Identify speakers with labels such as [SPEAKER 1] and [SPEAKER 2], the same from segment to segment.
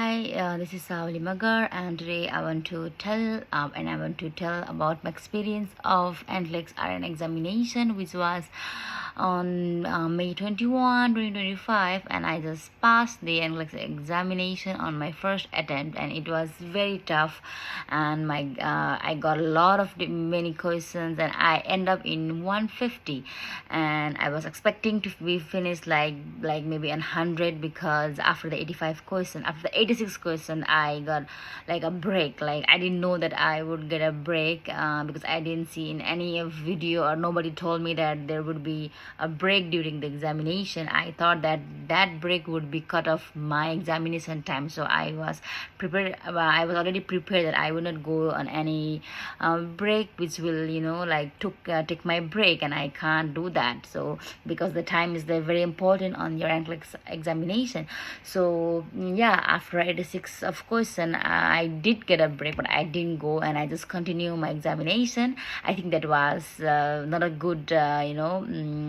[SPEAKER 1] Hi, this is Savali Magar, and today I want to tell about my experience of NCLEX RN examination, which was on May 21, 2025, and I just passed the NCLEX examination on my first attempt, and it was very tough. And I got a lot of many questions, and I end up in 150, and I was expecting to be finished like maybe 100, because after the 86 question I got like a break. Like I didn't know that I would get a break, because I didn't see in any video, or nobody told me that there would be a break during the examination. I thought that break would be cut off my examination time, so I was prepared. I was already prepared that I would not go on any break which will take my break, and I can't do that. So because the time is very important on your NCLEX examination. So yeah, after 86 of question, I did get a break, but I didn't go, and I just continue my examination. I think that was not a good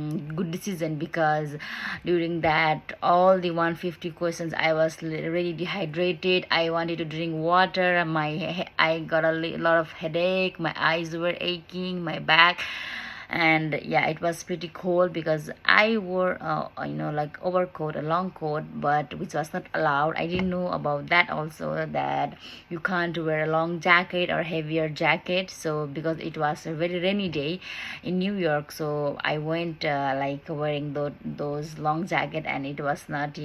[SPEAKER 1] good decision, because during that all the 150 questions I was really dehydrated. I wanted to drink water. I got a lot of headache, my eyes were aching, my back. And yeah, it was pretty cold, because I wore like overcoat, a long coat, but which was not allowed. I didn't know about that also, that you can't wear a long jacket or heavier jacket. So because it was a very rainy day in New York, so I went wearing those long jacket, and it was not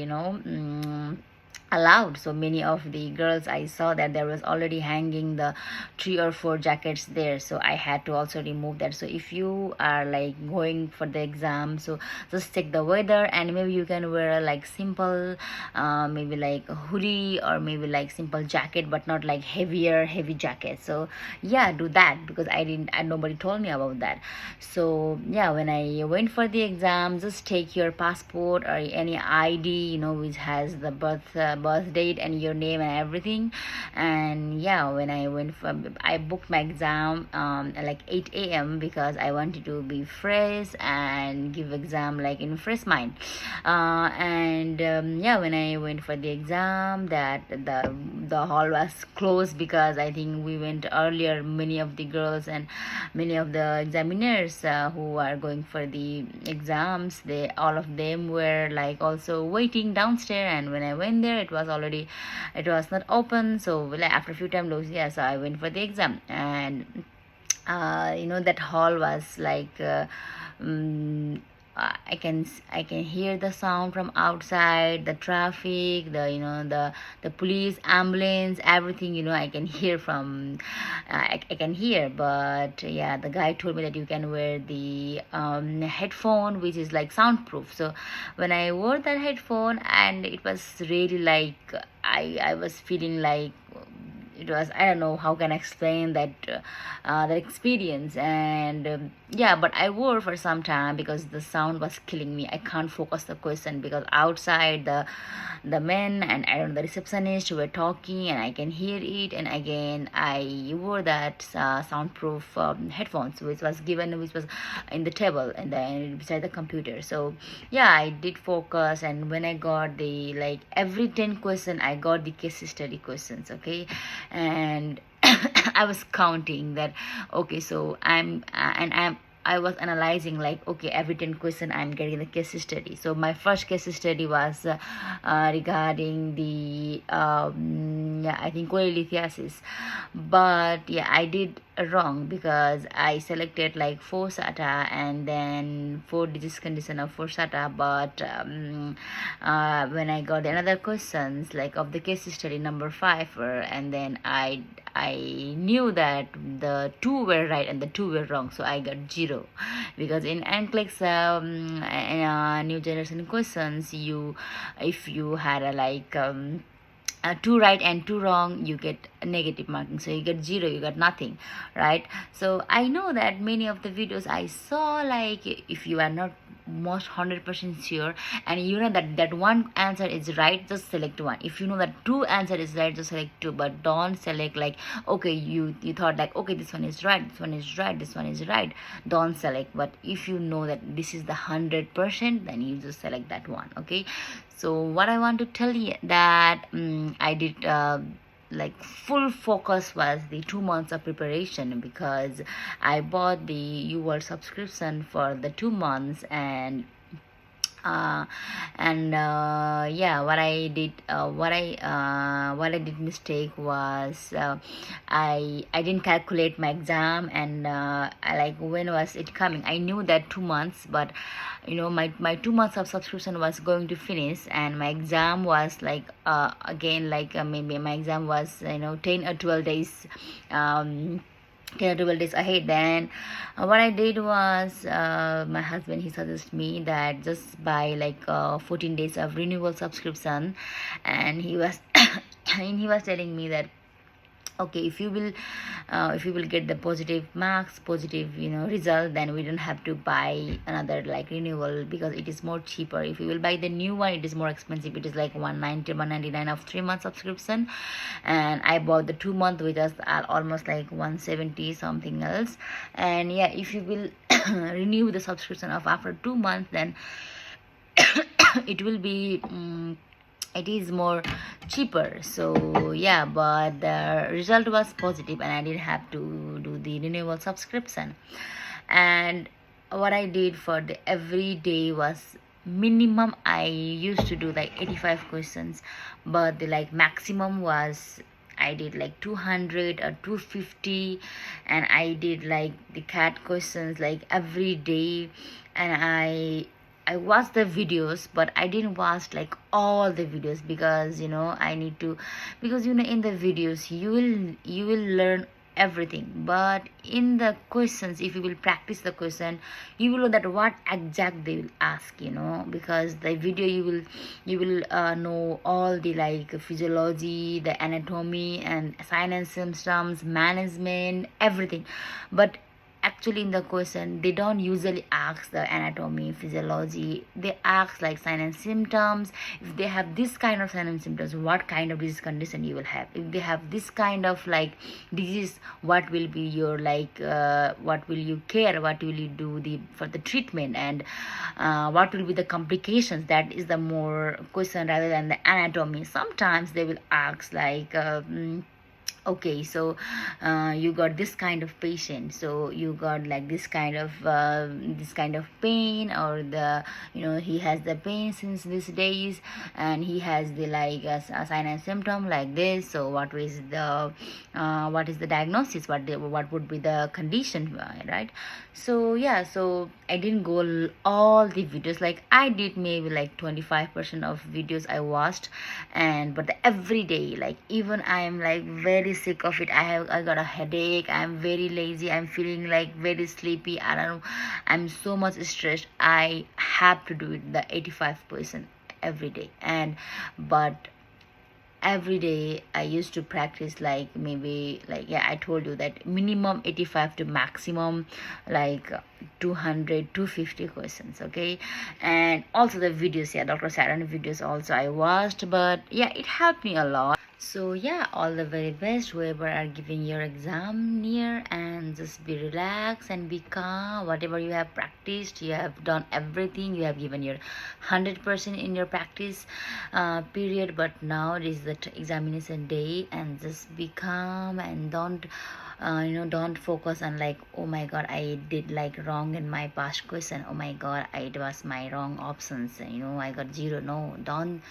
[SPEAKER 1] allowed. So many of the girls, I saw that there was already hanging the 3 or 4 jackets there, so I had to also remove that. So if you are like going for the exam, so just check the weather, and maybe you can wear like simple maybe like a hoodie, or maybe like simple jacket, but not like heavy jacket. So yeah, do that, because nobody told me about that. So yeah, when I went for the exam, just take your passport or any ID which has the birth date and your name and everything. And yeah, when I booked my exam like 8 a.m. because I wanted to be fresh and give exam like in fresh mind. Yeah, when I went for the exam, that the hall was closed, because I think we went earlier. Many of the girls and many of the examiners who are going for the exams, all of them were like also waiting downstairs. And when I went there, it was not open. So like after a few times, yeah, so I went for the exam. And that hall was like I can hear the sound from outside, the traffic, the police, ambulance, everything. I can hear from I can hear. But yeah, the guy told me that you can wear the headphone, which is like soundproof. So when I wore that headphone, and it was really like I was feeling like it was, I don't know how can I explain that that experience. And yeah, but I wore for some time, because the sound was killing me. I can't focus the question, because outside the men and I don't know, the receptionist were talking, and I can hear it. And again, I wore that soundproof headphones, which was in the table and then beside the computer. So yeah, I did focus. And when I got the like every 10 question, I got the case study questions. Okay. And I was counting that. Okay, so I was analyzing like, okay, every 10 question I'm getting the case study. So my first case study was regarding the yeah, I think cholelithiasis. But yeah, I did wrong, because I selected like 4 SATA and then 4 disease condition of 4 SATA. But when I got another questions like of the case study number 5, and then I knew that the 2 were right and the 2 were wrong, so I got 0. Because in NCLEX new generation questions, if you had a like 2 right and 2 wrong, you get a negative marking. So you get 0, you got nothing, right? So I know that many of the videos I saw, like if you are not most 100% sure, and you know that one answer is right, just select one. If you know that two answer is right, just select two, but don't select like, okay, you thought like, okay, this one is right, this one is right, this one is right, don't select. But if you know that this is the 100%, then you just select that one. Okay, so what I want to tell you that I did like full focus was the 2 months of preparation, because I bought the UL subscription for the 2 months. Uh, yeah, what I did mistake was, I didn't calculate my exam, and I, like, when was it coming. I knew that 2 months, but my 2 months of subscription was going to finish, and my exam was like, again, like, maybe my exam was 10 or 12 days, 10 or 12 days ahead. Then what I did was, my husband, he suggested me that just buy like 14 days of renewal subscription, and he was and he was telling me that, okay, if you will get the positive marks, positive result, then we don't have to buy another like renewal, because it is more cheaper. If you will buy the new one, it is more expensive. It is like 199 of 3 month subscription, and I bought the 2 month, which is almost like 170 something else. And yeah, if you will renew the subscription of after 2 months, then it will be it is more cheaper. So yeah, but the result was positive, and I didn't have to do the renewal subscription. And what I did for the every day was, minimum I used to do like 85 questions, but the like maximum was, I did like 200 or 250. And I did like the cat questions like every day. And I watched the videos, but I didn't watch like all the videos, because I need to, because in the videos you will learn everything, but in the questions, if you will practice the question, you will know that what exact they will ask, because the video you will know all the like physiology, the anatomy, and sign and symptoms, management, everything. But actually in the question, they don't usually ask the anatomy, physiology. They ask like sign and symptoms. If they have this kind of sign and symptoms, what kind of disease condition you will have. If they have this kind of like disease, what will be your like, what will you care, what will you do for the treatment, and what will be the complications. That is the more question rather than the anatomy. Sometimes they will ask like, okay, so you got this kind of patient, so you got like this kind of pain, or the he has the pain since these days, and he has the like a sign and symptom like this. So what is the diagnosis, what would be the condition, right? So yeah, so I didn't go all the videos. Like I did maybe like 25% of videos I watched, but every day, like, even I am like very sick of it, I got a headache, I'm very lazy, I'm feeling like very sleepy, I don't know, I'm so much stressed, I have to do it the 85% every day. But every day I used to practice like, maybe like, yeah, I told you that minimum 85 to maximum like 200 250 questions. Okay, and also the videos, yeah, Dr. Saran videos also I watched, but yeah, it helped me a lot. So yeah, all the very best whoever are giving your exam near, and just be relaxed and be calm. Whatever you have practiced, you have done everything, you have given your 100% in your practice period. But now it is the examination day, and just be calm, and don't focus on like, oh my god, I did like wrong in my past question, oh my god, it was my wrong options, I got zero. No, don't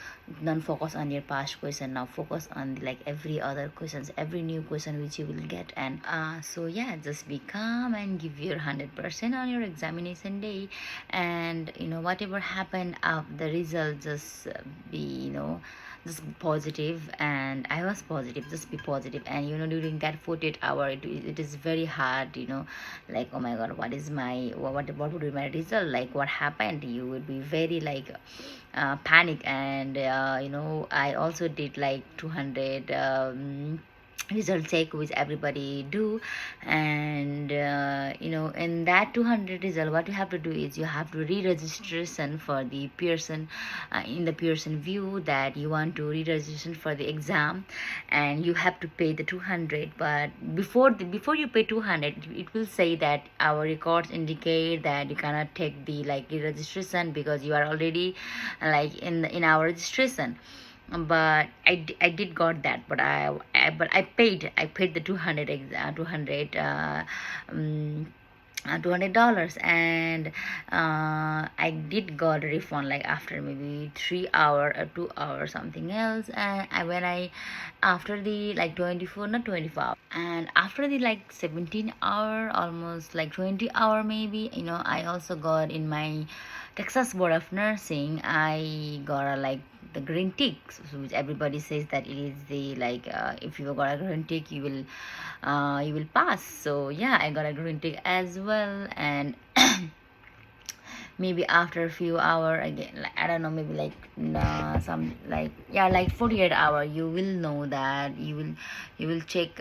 [SPEAKER 1] focus on your past question. Now focus on like every other questions, every new question which you will get. And so yeah, just be calm and give your 100% on your examination day. And whatever happened the result, just be just be positive. And I was positive, just be positive. And during that 48 hour, it is very hard, like, oh my god, what is my what would be my result, like what happened. You would be very like panic. And I also did like 200 result check which everybody do. And in that 200 result, what you have to do is you have to re-registration for the Pearson, in the Pearson view that you want to re-registration for the exam, and you have to pay the 200. But before you pay 200, it will say that our records indicate that you cannot take the like re-registration because you are already like in our registration. But I did got that, but I paid the 200 200 $200, and I did got a refund like after maybe 3 hour or 2 hour something else. And when I after the like 24, not 24 hour, and after the like 17 hour, almost like 20 hour maybe, I also got in my Texas Board of Nursing, I got a like the green tick, which everybody says that it is the like if you got a green tick, you will pass. So yeah, I got a green tick as well. And maybe after a few hour again, like I don't know, maybe like some like, yeah, like 48 hour, you will know that you will check,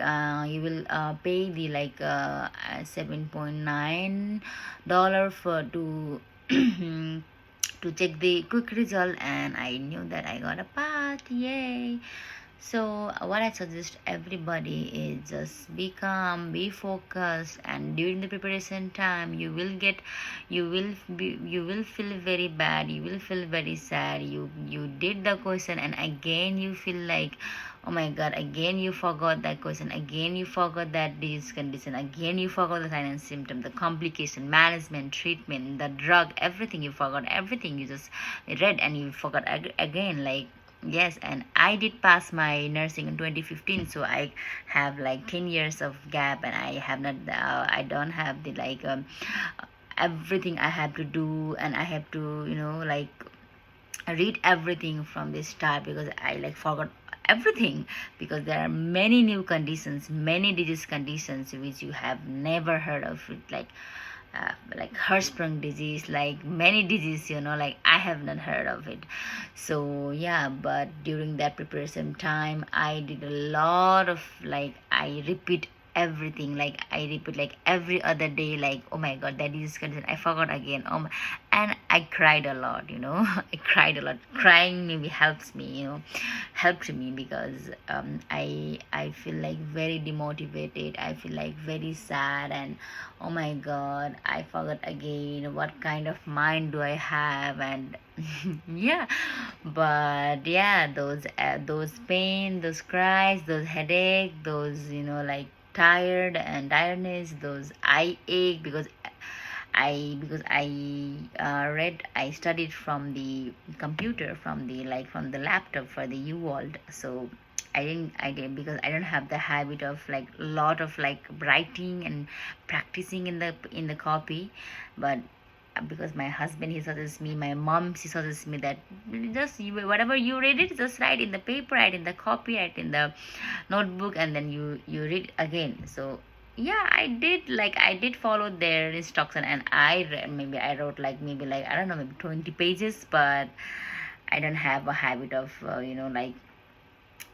[SPEAKER 1] you will pay the like $7.9 for to to check the quick result. And I knew that I got a pass, yay. So what I suggest everybody is just be calm, be focused, and during the preparation time, you will feel very bad, you will feel very sad. You did the question, and again you feel like, oh my god, again you forgot that question, again you forgot that disease condition, again you forgot the sign and symptom, the complication, management, treatment, the drug, everything you forgot, everything you just read and you forgot again. Like, yes, and I did pass my nursing in 2015, so I have like 10 years of gap, and I have not, I don't have the like everything I have to do, and I have to, like read everything from the start because I like forgot everything, because there are many new conditions, many disease conditions which you have never heard of it, like Hirschsprung disease, like many disease, like I have not heard of it. So yeah, but during that preparation time, I did a lot of like, I repeat everything, like I repeat like every other day, like, oh my god, that is condition, I forgot again. And I cried a lot, I cried a lot. Crying maybe helps me, helped me, because I feel like very demotivated, I feel like very sad, and oh my god, I forgot again, what kind of mind do I have? And yeah, but yeah, those pain, those cries, those headache, those like tired and tiredness, those eye ache, I studied from the computer, from the laptop for the UWorld. So I didn't because I don't have the habit of like lot of like writing and practicing in the copy. But because my husband, he suggests me, my mom, she suggests me that just whatever you read it, just write in the paper, write in the copy, write in the notebook, and then you read again. So yeah, I did follow their instruction, and maybe I wrote like, maybe like, I don't know, maybe 20 pages. But I don't have a habit of like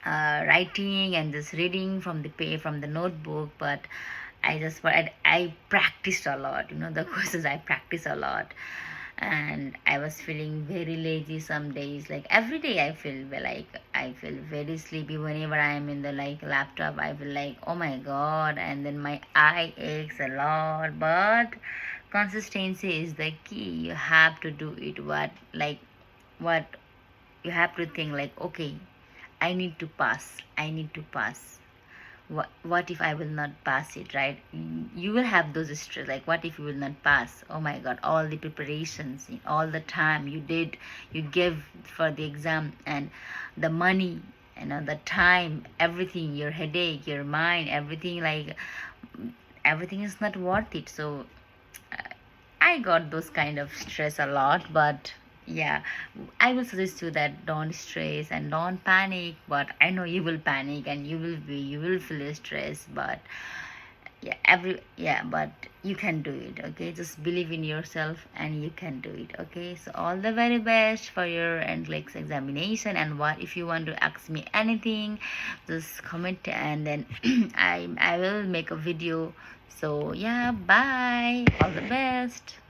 [SPEAKER 1] writing and just reading from the notebook. But I practiced a lot, the courses I practiced a lot. And I was feeling very lazy some days, like every day I feel very sleepy whenever I am in the like laptop. I feel like, oh my god, and then my eye aches a lot. But consistency is the key. You have to do it. What you have to think, like, okay, I need to pass. What if I will not pass it, right? You will have those stress, like, what if you will not pass? Oh my god, all the preparations, all the time you give for the exam, and the money, the time, everything, your headache, your mind, everything, like everything is not worth it. So I got those kind of stress a lot. But yeah, I will suggest you that don't stress and don't panic. But I know you will panic, and you will feel stress. But but you can do it. Okay, just believe in yourself and you can do it. Okay, so all the very best for your NCLEX examination. And what if you want to ask me anything, just comment and then I will make a video. So yeah, bye, all the best.